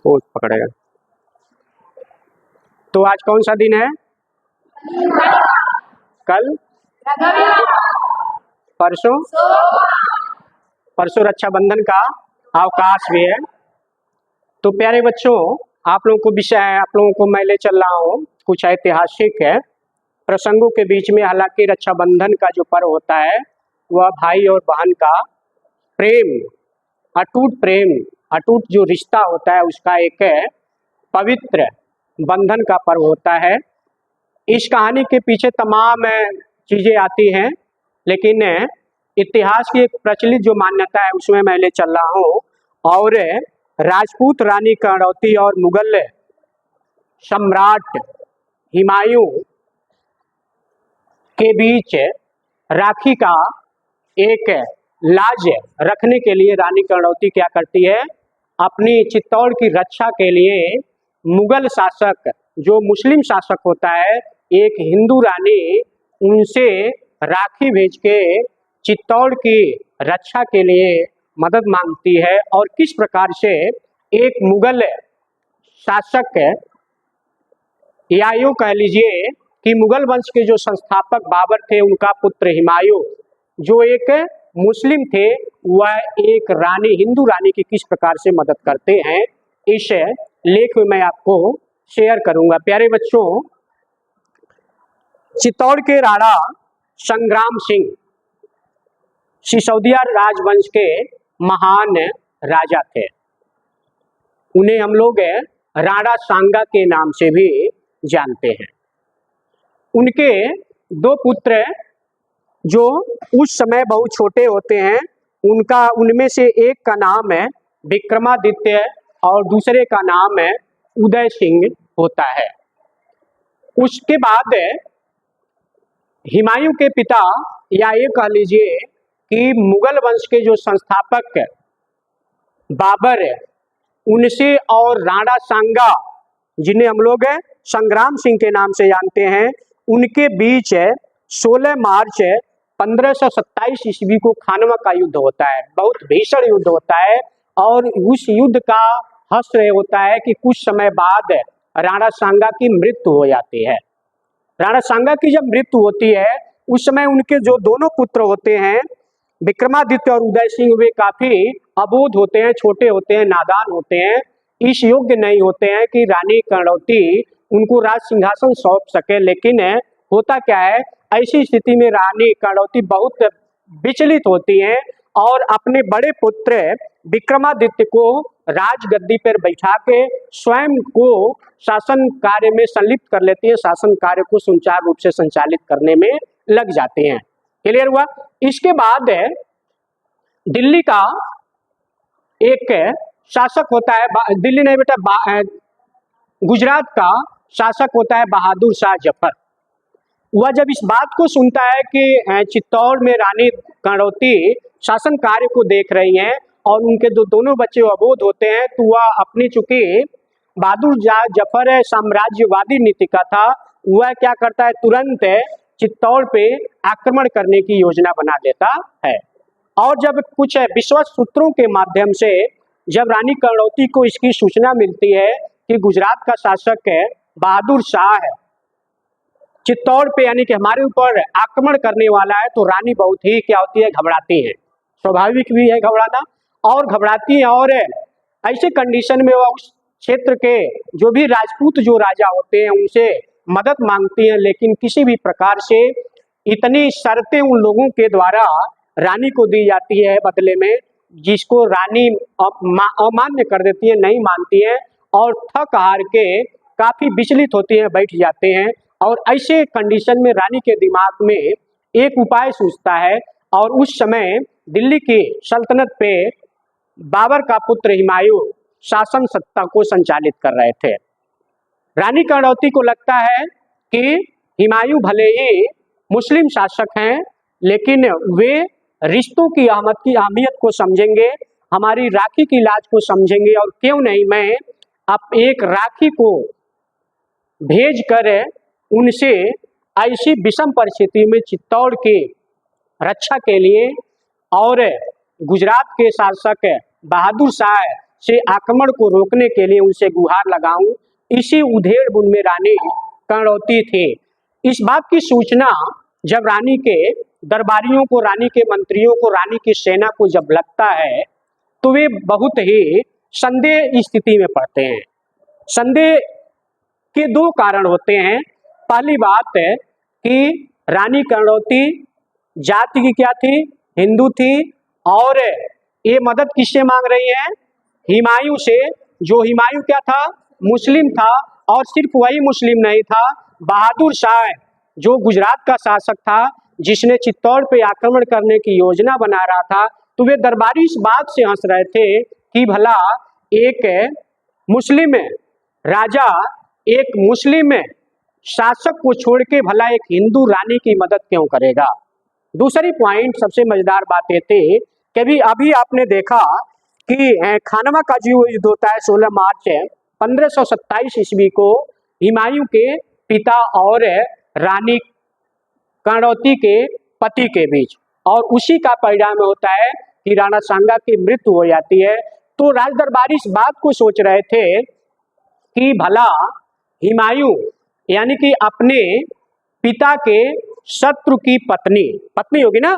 वो पकड़ेगा। तो आज कौन सा दिन है? कल, परसों, परसों रक्षाबंधन का अवकाश भी है। तो प्यारे बच्चों, आप लोगों को मैं ले चल रहा हूँ कुछ ऐतिहासिक है प्रसंगों के बीच में। हालांकि रक्षाबंधन का जो पर्व होता है वह भाई और बहन का प्रेम, अटूट जो रिश्ता होता है उसका एक पवित्र बंधन का पर्व होता है। इस कहानी के पीछे तमाम चीजें आती हैं, लेकिन इतिहास की एक प्रचलित जो मान्यता है उसमें मैं ले चल रहा हूँ। और राजपूत रानी कर्णवती और मुगल सम्राट हुमायूं के बीच राखी का एक लाज रखने के लिए रानी कर्णवती क्या करती है, अपनी चित्तौड़ की रक्षा के लिए मुगल शासक, जो मुस्लिम शासक होता है, एक हिंदू रानी, उनसे राखी भेज के चित्तौड़ की रक्षा के लिए मदद मांगती है। और किस प्रकार से एक मुगल शासक, या यूं कह लीजिए कि मुगल वंश के जो संस्थापक बाबर थे, उनका पुत्र हुमायूं जो एक मुस्लिम थे, वह एक रानी, हिंदू रानी की किस प्रकार से मदद करते हैं, इस लेख में मैं आपको शेयर करूंगा। प्यारे बच्चों, चित्तौड़ के राणा संग्राम सिंह सिसोदिया राजवंश के महान राजा थे। उन्हें हम लोग राणा सांगा के नाम से भी जानते हैं। उनके दो पुत्र जो उस समय बहुत छोटे होते हैं, उनमें से एक का नाम है विक्रमादित्य और दूसरे का नाम है उदय सिंह होता है। उसके बाद हुमायूं के पिता, या ये कह लीजिए कि मुगल वंश के जो संस्थापक बाबर, उनसे और राणा सांगा, जिन्हें हम लोग संग्राम सिंह के नाम से जानते हैं, उनके बीच 16 मार्च 1527 ईस्वी को खानवा का युद्ध होता है। बहुत भीषण युद्ध होता है और उस युद्ध का हश्र होता है कि कुछ समय बाद राणा सांगा की मृत्यु हो जाती है। राणा सांगा की जब मृत्यु होती है, उस समय उनके जो दोनों पुत्र होते हैं, विक्रमादित्य और उदय सिंह, वे काफी अबोध होते हैं, छोटे होते हैं, नादान होते हैं, इस योग्य नहीं होते हैं कि रानी कर्णवती उनको राज सिंहासन सौंप सके। लेकिन होता क्या है, ऐसी स्थिति में रानी कर्णवती बहुत विचलित होती हैं और अपने बड़े पुत्र विक्रमादित्य को राजगद्दी पर बैठा के स्वयं को शासन कार्य में संलिप्त कर लेती हैं, शासन कार्य को सुचारू रूप से संचालित करने में लग जाते हैं। क्लियर हुआ? इसके बाद दिल्ली का एक शासक होता है, दिल्ली नहीं बेटा, गुजरात का शासक होता है बहादुर शाह जफर। वह जब इस बात को सुनता है कि चित्तौड़ में रानी कर्णवती शासन कार्य को देख रही हैं और उनके दोनों बच्चे अबोध होते हैं, तो वह अपनी, चूंकि बहादुर शाह जफर साम्राज्यवादी नीति का था, वह क्या करता है, तुरंत चित्तौड़ पे आक्रमण करने की योजना बना देता है। और जब कुछ विश्वस्त सूत्रों के माध्यम से जब रानी कर्णवती को इसकी सूचना मिलती है कि गुजरात का शासक बहादुर शाह चित्तौड़ पे, यानी कि हमारे ऊपर आक्रमण करने वाला है, तो रानी बहुत ही क्या होती है, घबराती है। स्वाभाविक भी है घबराना, और घबराती है। और ऐसे कंडीशन में वह उस क्षेत्र के जो भी राजपूत जो राजा होते हैं उनसे मदद मांगती हैं, लेकिन किसी भी प्रकार से इतनी शर्तें उन लोगों के द्वारा रानी को दी जाती है बदले में, जिसको रानी अमान्य कर देती है, नहीं मानती है और थक हार के काफी विचलित होती हैं, बैठ जाते हैं। और ऐसे कंडीशन में रानी के दिमाग में एक उपाय सूझता है, और उस समय दिल्ली की सल्तनत पे बाबर का पुत्र हुमायूं शासन सत्ता को संचालित कर रहे थे। रानी कर्णवती को लगता है कि हुमायूं भले ही मुस्लिम शासक हैं, लेकिन वे रिश्तों की अहमियत को समझेंगे, हमारी राखी की लाज को समझेंगे, और क्यों नहीं मैं अब एक राखी को भेज कर उनसे ऐसी विषम परिस्थिति में चित्तौड़ की रक्षा के लिए, और गुजरात के शासक बहादुर शाह से आक्रमण को रोकने के लिए उनसे गुहार लगाऊं, इसी उधेड़ बुन में रानी कर्णवती थी। इस बात की सूचना जब रानी के दरबारियों को, रानी के मंत्रियों को, रानी की सेना को जब लगता है तो वे बहुत ही संदेह स्थिति में पड़ते हैं। संदेह के दो कारण होते हैं। पहली बात है कि रानी कर्णवती जाति की क्या थी? हिंदू थी। और ये मदद किससे मांग रही है? हुमायूं से। जो हुमायूं क्या था? मुस्लिम था। और सिर्फ वही मुस्लिम नहीं था, बहादुर शाह जो गुजरात का शासक था, जिसने चित्तौड़ पे आक्रमण करने की योजना बना रहा था, तो वे दरबारी इस बात से हंस रहे थे कि भला एक मुस्लिम राजा एक मुस्लिम शासक को छोड़ के भला एक हिंदू रानी की मदद क्यों करेगा। दूसरी पॉइंट, सबसे मजेदार बात ये थी कि अभी आपने देखा कि खानवा का जो युद्ध होता है 16 मार्च 1527 ईस्वी को हुमायूं के पिता और रानी कर्णवती के पति के बीच, और उसी का परिणाम होता है कि राणा सांगा की मृत्यु हो जाती है। तो राज दरबारी इस बात को सोच रहे थे कि भला हुमायूं यानी कि अपने पिता के शत्रु की पत्नी होगी ना,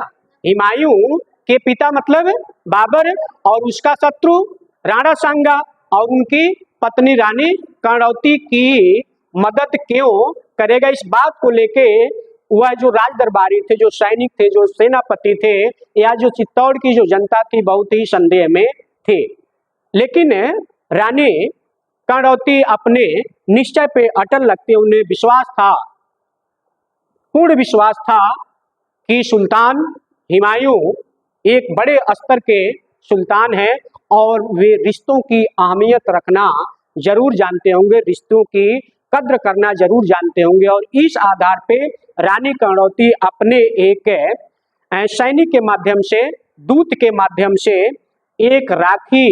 हुमायूं के पिता मतलब बाबर, और उसका शत्रु राणा सांगा, और उनकी पत्नी रानी कर्णवती की मदद क्यों करेगा। इस बात को लेके वह जो राज दरबारी थे, जो सैनिक थे, जो सेनापति थे, या जो चित्तौड़ की जो जनता थी, बहुत ही संदेह में थे। लेकिन रानी कर्णवती अपने निश्चय पे अटल लगते, उन्हें विश्वास था, पूर्ण विश्वास था कि सुल्तान हुमायूं एक बड़े स्तर के सुल्तान है और वे रिश्तों की अहमियत रखना जरूर जानते होंगे, रिश्तों की कद्र करना जरूर जानते होंगे। और इस आधार पे रानी कर्णवती अपने एक सैनिक के माध्यम से, दूत के माध्यम से एक राखी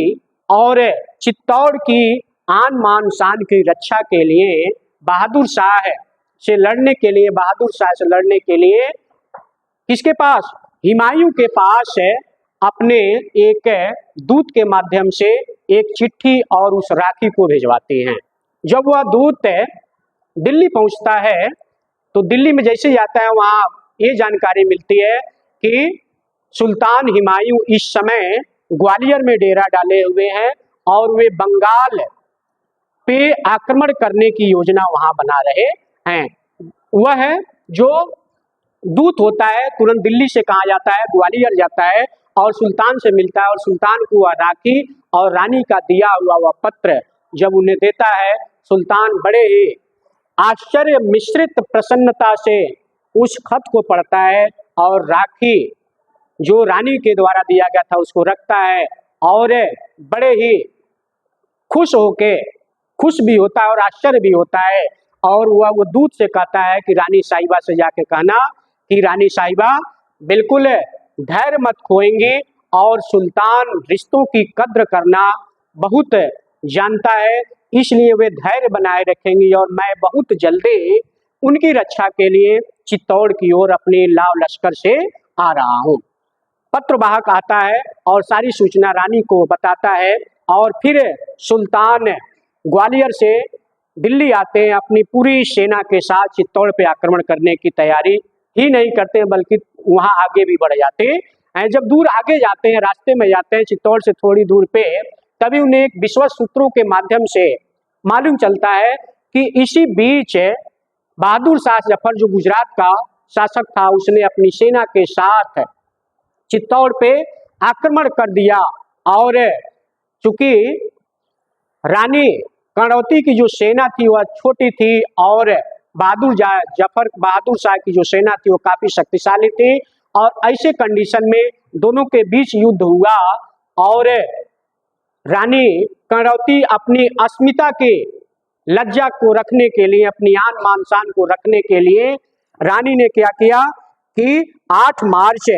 और चित्तौड़ की आन मान शान की रक्षा के लिए बहादुर शाह से लड़ने के लिए, किसके पास? हुमायूं के पास अपने एक दूत के माध्यम से एक चिट्ठी और उस राखी को भिजवाती हैं। जब वह दूत दिल्ली पहुंचता है तो दिल्ली में जैसे जाता है, वहां ये जानकारी मिलती है कि सुल्तान हुमायूं इस समय ग्वालियर में डेरा डाले हुए हैं और वे बंगाल पे आक्रमण करने की योजना वहां बना रहे हैं। वह जो दूत होता है तुरंत दिल्ली से कहा जाता है, ग्वालियर जाता है और सुल्तान से मिलता है, और सुल्तान को वह राखी और रानी का दिया हुआ वह पत्र जब उन्हें देता है, सुल्तान बड़े ही आश्चर्य मिश्रित प्रसन्नता से उस खत को पढ़ता है और राखी जो रानी के द्वारा दिया गया था उसको रखता है, और बड़े ही खुश भी होता है और आश्चर्य भी होता है। और वह वो दूत से कहता है कि रानी साहिबा से जाके कहना कि रानी साहिबा बिल्कुल धैर्य मत खोएंगे, और सुल्तान रिश्तों की कद्र करना बहुत जानता है, इसलिए वे धैर्य बनाए रखेंगे और मैं बहुत जल्दी उनकी रक्षा के लिए चित्तौड़ की ओर अपने लाव लश्कर से आ रहा हूँ। पत्रवाहक आता है और सारी सूचना रानी को बताता है, और फिर सुल्तान ग्वालियर से दिल्ली आते हैं, अपनी पूरी सेना के साथ चित्तौड़ पे आक्रमण करने की तैयारी ही नहीं करते बल्कि वहां आगे भी बढ़ जाते हैं। जब दूर आगे जाते हैं, रास्ते में जाते हैं चित्तौड़ से थोड़ी दूर पे, तभी उन्हें एक विश्वस्त सूत्रों के माध्यम से मालूम चलता है कि इसी बीच बहादुर शाह जफर जो गुजरात का शासक था, उसने अपनी सेना के साथ चित्तौड़ पे आक्रमण कर दिया। और चूंकि रानी कर्णवती की जो सेना थी वह छोटी थी और बहादुर शाह की जो सेना थी वो काफी शक्तिशाली थी, और ऐसे कंडीशन में दोनों के बीच युद्ध हुआ, और रानी कर्णवती अपनी अस्मिता के लज्जा को रखने के लिए, अपनी आन मान शान को रखने के लिए रानी ने क्या किया कि 8 मार्च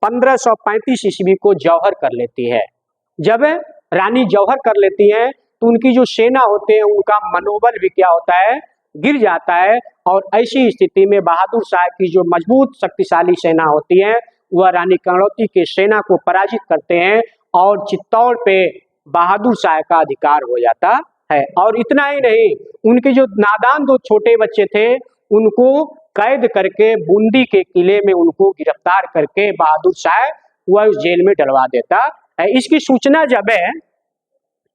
1535 ईस्वी को जौहर कर लेती है। जब रानी जौहर कर लेती है तो उनकी जो सेना होते हैं उनका मनोबल भी क्या होता है, गिर जाता है, और ऐसी स्थिति में बहादुर शाह की जो मजबूत शक्तिशाली सेना होती है वह रानी कर्णवती की सेना को पराजित करते हैं और चित्तौड़ पे बहादुर शाह का अधिकार हो जाता है। और इतना ही नहीं, उनके जो नादान दो छोटे बच्चे थे उनको कैद करके बूंदी के किले में उनको गिरफ्तार करके बहादुर शाह वह जेल में डलवा देता है। इसकी सूचना जब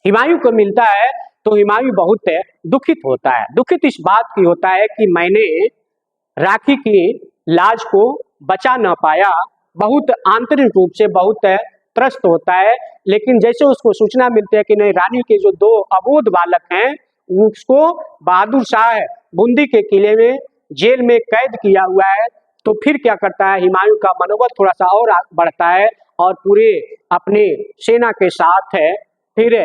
हुमायूं को मिलता है तो हुमायूं बहुत दुखित होता है। दुखित इस बात की होता है कि मैंने राखी की लाज को बचा न पाया, बहुत आंतरिक रूप से बहुत त्रस्त होता है। लेकिन जैसे उसको सूचना मिलती है कि नहीं, रानी के जो दो अबोध बालक हैं उसको बहादुर शाह बूंदी के किले में जेल में कैद किया हुआ है, तो फिर क्या करता है, हुमायूं का मनोबल थोड़ा सा और बढ़ता है और पूरे अपने सेना के साथ फिर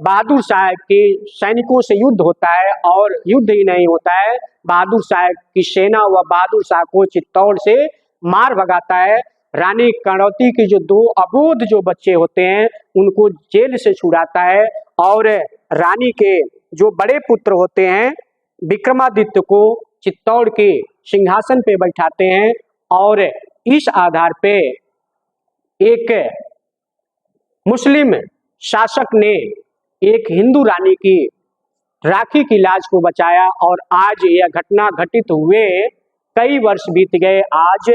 बहादुर शाह के सैनिकों से युद्ध होता है। और युद्ध ही नहीं होता है, बहादुर शाह की सेना व बहादुर शाह को चित्तौड़ से मार भगाता है। रानी कर्णवती की जो दो अबोध जो बच्चे होते हैं उनको जेल से छुड़ाता है और रानी के जो बड़े पुत्र होते हैं विक्रमादित्य को चित्तौड़ के सिंहासन पे बैठाते हैं। और इस आधार पे एक मुस्लिम शासक ने एक हिंदू रानी की राखी की लाज को बचाया। और आज यह घटना घटित हुए कई वर्ष बीत गए, आज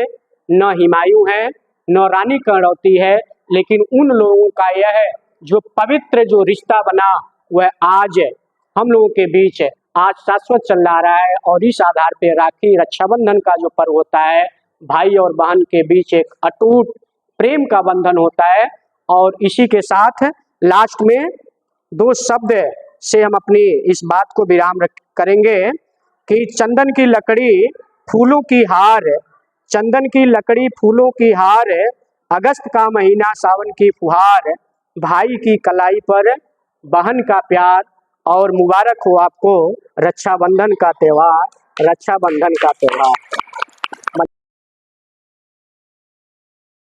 न हुमायूं है न रानी कर्णवती है, लेकिन उन लोगों का यह जो पवित्र जो रिश्ता बना वह आज हम लोगों के बीच आज शाश्वत चल रहा है। और इस आधार पे राखी रक्षाबंधन का जो पर्व होता है, भाई और बहन के बीच एक अटूट प्रेम का बंधन होता है। और इसी के साथ लास्ट में दो शब्द से हम अपनी इस बात को विराम करेंगे कि चंदन की लकड़ी फूलों की हार, चंदन की लकड़ी फूलों की हार, अगस्त का महीना सावन की फुहार, भाई की कलाई पर बहन का प्यार, और मुबारक हो आपको रक्षाबंधन का त्योहार, रक्षाबंधन का त्योहार।